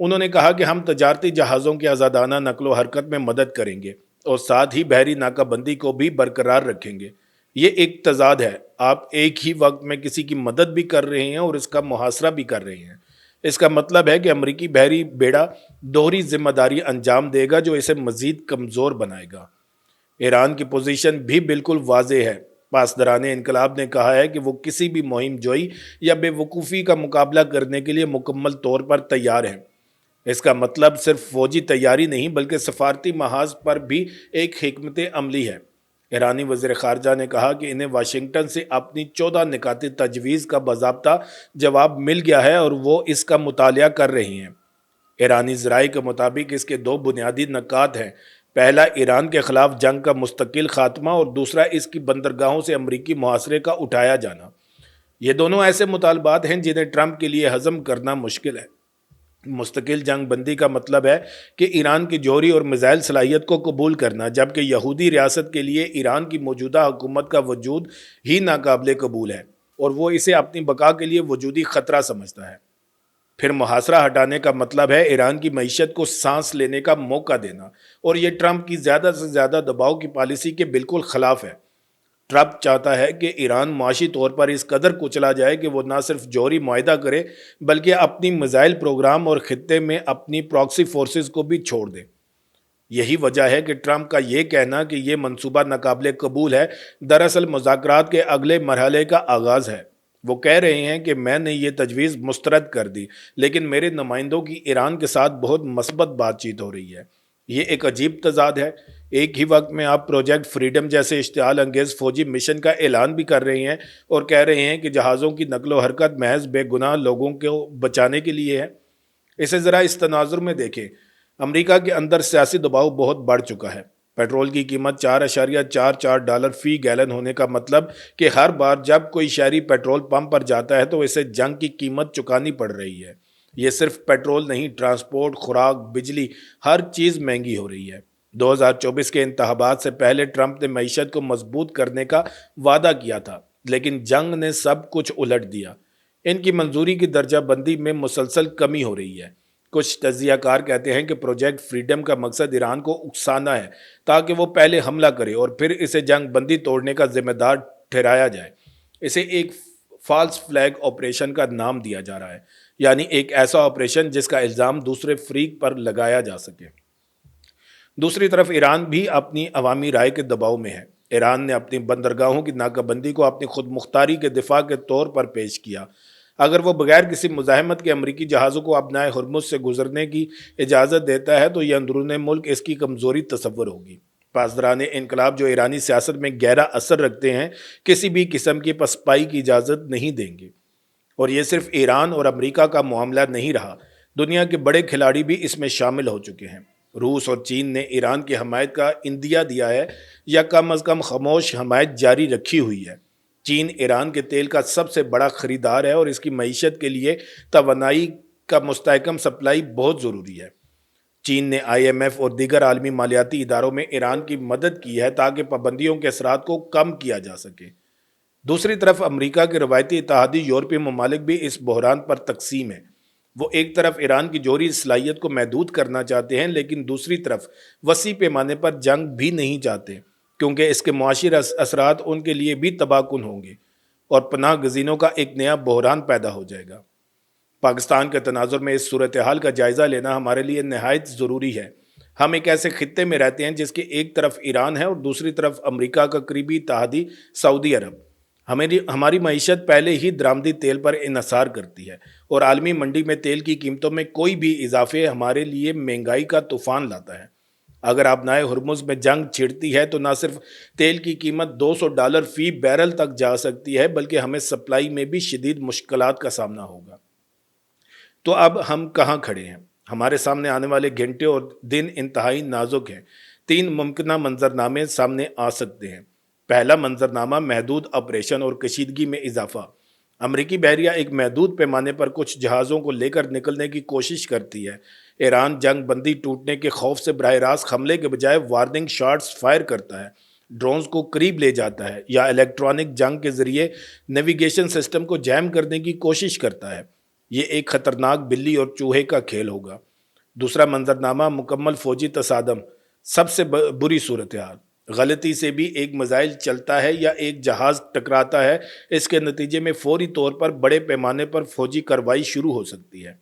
انہوں نے کہا کہ ہم تجارتی جہازوں کی آزادانہ نقل و حرکت میں مدد کریں گے اور ساتھ ہی بحری ناکہ بندی کو بھی برقرار رکھیں گے۔ یہ ایک تضاد ہے، آپ ایک ہی وقت میں کسی کی مدد بھی کر رہے ہیں اور اس کا محاصرہ بھی کر رہے ہیں۔ اس کا مطلب ہے کہ امریکی بحری بیڑا دوہری ذمہ داری انجام دے گا جو اسے مزید کمزور بنائے گا۔ ایران کی پوزیشن بھی بالکل واضح ہے۔ پاسداران انقلاب نے کہا ہے کہ وہ کسی بھی مہم جوئی یا بے وقوفی کا مقابلہ کرنے کے لیے مکمل طور پر تیار ہیں۔ اس کا مطلب صرف فوجی تیاری نہیں بلکہ سفارتی محاذ پر بھی ایک حکمت عملی ہے۔ ایرانی وزیر خارجہ نے کہا کہ انہیں واشنگٹن سے اپنی 14 نکاتی تجویز کا باضابطہ جواب مل گیا ہے اور وہ اس کا مطالعہ کر رہے ہیں۔ ایرانی ذرائع کے مطابق اس کے 2 بنیادی نکات ہیں۔ پہلا، ایران کے خلاف جنگ کا مستقل خاتمہ اور دوسرا اس کی بندرگاہوں سے امریکی محاصرے کا اٹھایا جانا۔ یہ دونوں ایسے مطالبات ہیں جنہیں ٹرمپ کے لیے ہضم کرنا مشکل ہے۔ مستقل جنگ بندی کا مطلب ہے کہ ایران کی جوہری اور میزائل صلاحیت کو قبول کرنا، جبکہ یہودی ریاست کے لیے ایران کی موجودہ حکومت کا وجود ہی ناقابل قبول ہے اور وہ اسے اپنی بقا کے لیے وجودی خطرہ سمجھتا ہے۔ پھر محاصرہ ہٹانے کا مطلب ہے ایران کی معیشت کو سانس لینے کا موقع دینا، اور یہ ٹرمپ کی زیادہ سے زیادہ دباؤ کی پالیسی کے بالکل خلاف ہے۔ ٹرمپ چاہتا ہے کہ ایران معاشی طور پر اس قدر کچلا جائے کہ وہ نہ صرف جوہری معاہدہ کرے بلکہ اپنی میزائل پروگرام اور خطے میں اپنی پراکسی فورسز کو بھی چھوڑ دے۔ یہی وجہ ہے کہ ٹرمپ کا یہ کہنا کہ یہ منصوبہ ناقابل قبول ہے دراصل مذاکرات کے اگلے مرحلے کا آغاز ہے۔ وہ کہہ رہے ہیں کہ میں نے یہ تجویز مسترد کر دی لیکن میرے نمائندوں کی ایران کے ساتھ بہت مثبت بات چیت ہو رہی ہے۔ یہ ایک عجیب تضاد ہے۔ ایک ہی وقت میں آپ پروجیکٹ فریڈم جیسے اشتعال انگیز فوجی مشن کا اعلان بھی کر رہے ہیں اور کہہ رہے ہیں کہ جہازوں کی نقل و حرکت محض بے گناہ لوگوں کو بچانے کے لیے ہے۔ اسے ذرا اس تناظر میں دیکھیں۔ امریکہ کے اندر سیاسی دباؤ بہت بڑھ چکا ہے۔ پیٹرول کی قیمت $4.44 فی گیلن ہونے کا مطلب کہ ہر بار جب کوئی شہری پیٹرول پمپ پر جاتا ہے تو اسے جنگ کی قیمت چکانی پڑ رہی ہے۔ یہ صرف پیٹرول نہیں، ٹرانسپورٹ، خوراک، بجلی، ہر چیز مہنگی ہو رہی ہے۔ 2024 کے انتخابات سے پہلے ٹرمپ نے معیشت کو مضبوط کرنے کا وعدہ کیا تھا لیکن جنگ نے سب کچھ الٹ دیا۔ ان کی منظوری کی درجہ بندی میں مسلسل کمی ہو رہی ہے۔ کچھ تجزیہ کار کہتے ہیں کہ پروجیکٹ فریڈم کا مقصد ایران کو اکسانا ہے تاکہ وہ پہلے حملہ کرے اور پھر اسے جنگ بندی توڑنے کا ذمہ دار ٹھہرایا جائے۔ اسے ایک فالس فلیگ آپریشن کا نام دیا جا رہا ہے، یعنی ایک ایسا آپریشن جس کا الزام دوسرے فریق پر لگایا جا سکے۔ دوسری طرف ایران بھی اپنی عوامی رائے کے دباؤ میں ہے۔ ایران نے اپنی بندرگاہوں کی ناکہ بندی کو اپنی خود مختاری کے دفاع کے طور پر پیش کیا۔ اگر وہ بغیر کسی مزاحمت کے امریکی جہازوں کو ابنائے ہرمز سے گزرنے کی اجازت دیتا ہے تو یہ اندرون ملک اس کی کمزوری تصور ہوگی۔ پاسداران انقلاب جو ایرانی سیاست میں گہرا اثر رکھتے ہیں کسی بھی قسم کی پسپائی کی اجازت نہیں دیں گے۔ اور یہ صرف ایران اور امریکہ کا معاملہ نہیں رہا، دنیا کے بڑے کھلاڑی بھی اس میں شامل ہو چکے ہیں۔ روس اور چین نے ایران کی حمایت کا عندیہ دیا ہے یا کم از کم خاموش حمایت جاری رکھی ہوئی ہے۔ چین ایران کے تیل کا سب سے بڑا خریدار ہے اور اس کی معیشت کے لیے توانائی کا مستحکم سپلائی بہت ضروری ہے۔ چین نے IMF اور دیگر عالمی مالیاتی اداروں میں ایران کی مدد کی ہے تاکہ پابندیوں کے اثرات کو کم کیا جا سکے۔ دوسری طرف امریکہ کے روایتی اتحادی یورپی ممالک بھی اس بحران پر تقسیم ہیں۔ وہ ایک طرف ایران کی جوہری صلاحیت کو محدود کرنا چاہتے ہیں لیکن دوسری طرف وسیع پیمانے پر جنگ بھی نہیں چاہتے کیونکہ اس کے معاشی اثرات ان کے لیے بھی تباہ کن ہوں گے اور پناہ گزینوں کا ایک نیا بحران پیدا ہو جائے گا۔ پاکستان کے تناظر میں اس صورتحال کا جائزہ لینا ہمارے لیے نہایت ضروری ہے۔ ہم ایک ایسے خطے میں رہتے ہیں جس کے ایک طرف ایران ہے اور دوسری طرف امریکہ کا قریبی اتحادی سعودی عرب۔ ہماری معیشت پہلے ہی درآمدی تیل پر انحصار کرتی ہے اور عالمی منڈی میں تیل کی قیمتوں میں کوئی بھی اضافے ہمارے لیے مہنگائی کا طوفان لاتا ہے۔ اگر آبنائے ہرمز میں جنگ چھڑتی ہے تو نہ صرف تیل کی قیمت $200 فی بیرل تک جا سکتی ہے بلکہ ہمیں سپلائی میں بھی شدید مشکلات کا سامنا ہوگا۔ تو اب ہم کہاں کھڑے ہیں؟ ہمارے سامنے آنے والے گھنٹے اور دن انتہائی نازک ہیں۔ 3 ممکنہ منظرنامے سامنے آ سکتے ہیں۔ پہلا منظرنامہ محدود آپریشن اور کشیدگی میں اضافہ۔ امریکی بحریہ ایک محدود پیمانے پر کچھ جہازوں کو لے کر نکلنے کی کوشش کرتی ہے۔ ایران جنگ بندی ٹوٹنے کے خوف سے براہ راست حملے کے بجائے وارننگ شاٹس فائر کرتا ہے، ڈرونز کو قریب لے جاتا ہے یا الیکٹرانک جنگ کے ذریعے نیویگیشن سسٹم کو جیم کرنے کی کوشش کرتا ہے۔ یہ ایک خطرناک بلی اور چوہے کا کھیل ہوگا۔ دوسرا منظرنامہ مکمل فوجی تصادم، سب سے بری صورتحال، غلطی سے بھی ایک میزائل چلتا ہے یا ایک جہاز ٹکراتا ہے، اس کے نتیجے میں فوری طور پر بڑے پیمانے پر فوجی کارروائی شروع ہو سکتی ہے۔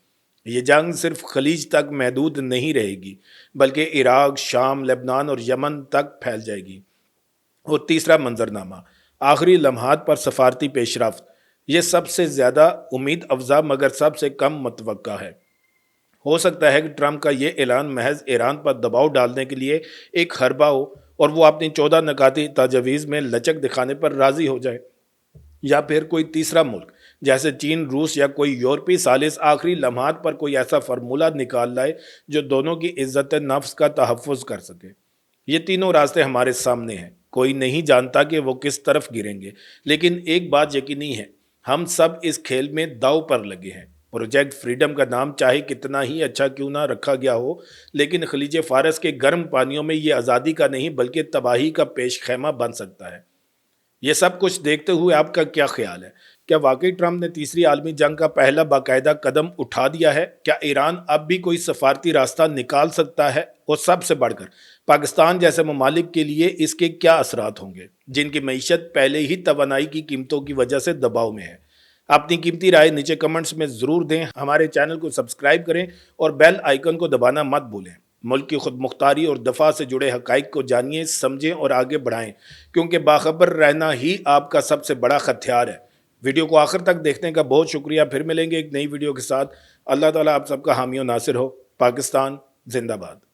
یہ جنگ صرف خلیج تک محدود نہیں رہے گی بلکہ عراق، شام، لبنان اور یمن تک پھیل جائے گی۔ اور تیسرا منظرنامہ آخری لمحات پر سفارتی پیش رفت، یہ سب سے زیادہ امید افزا مگر سب سے کم متوقع ہے۔ ہو سکتا ہے کہ ٹرمپ کا یہ اعلان محض ایران پر دباؤ ڈالنے کے لیے ایک حربہ ہو اور وہ اپنی 14 نکاتی تجاویز میں لچک دکھانے پر راضی ہو جائے، یا پھر کوئی تیسرا ملک جیسے چین، روس یا کوئی یورپی ثالث آخری لمحات پر کوئی ایسا فارمولہ نکال لائے جو دونوں کی عزت نفس کا تحفظ کر سکے۔ یہ تینوں راستے ہمارے سامنے ہیں، کوئی نہیں جانتا کہ وہ کس طرف گریں گے، لیکن ایک بات یقینی ہے، ہم سب اس کھیل میں داؤ پر لگے ہیں۔ پروجیکٹ فریڈم کا نام چاہے کتنا ہی اچھا کیوں نہ رکھا گیا ہو، لیکن خلیج فارس کے گرم پانیوں میں یہ آزادی کا نہیں بلکہ تباہی کا پیش خیمہ بن سکتا ہے۔ یہ سب کچھ دیکھتے ہوئے آپ کا کیا خیال ہے؟ کیا واقعی ٹرمپ نے تیسری عالمی جنگ کا پہلا باقاعدہ قدم اٹھا دیا ہے؟ کیا ایران اب بھی کوئی سفارتی راستہ نکال سکتا ہے؟ اور سب سے بڑھ کر پاکستان جیسے ممالک کے لیے اس کے کیا اثرات ہوں گے، جن کی معیشت پہلے ہی توانائی کی قیمتوں کی وجہ سے دباؤ میں ہے؟ اپنی قیمتی رائے نیچے کمنٹس میں ضرور دیں، ہمارے چینل کو سبسکرائب کریں اور بیل آئیکن کو دبانا مت بھولیں۔ ملک کی خود مختاری اور دفاع سے جڑے حقائق کو جانیے، سمجھیں اور آگے بڑھائیں، کیونکہ باخبر رہنا ہی آپ کا سب سے بڑا ہتھیار ہے۔ ویڈیو کو آخر تک دیکھنے کا بہت شکریہ، پھر ملیں گے ایک نئی ویڈیو کے ساتھ۔ اللہ تعالیٰ آپ سب کا حامی و ناصر ہو۔ پاکستان زندہ باد۔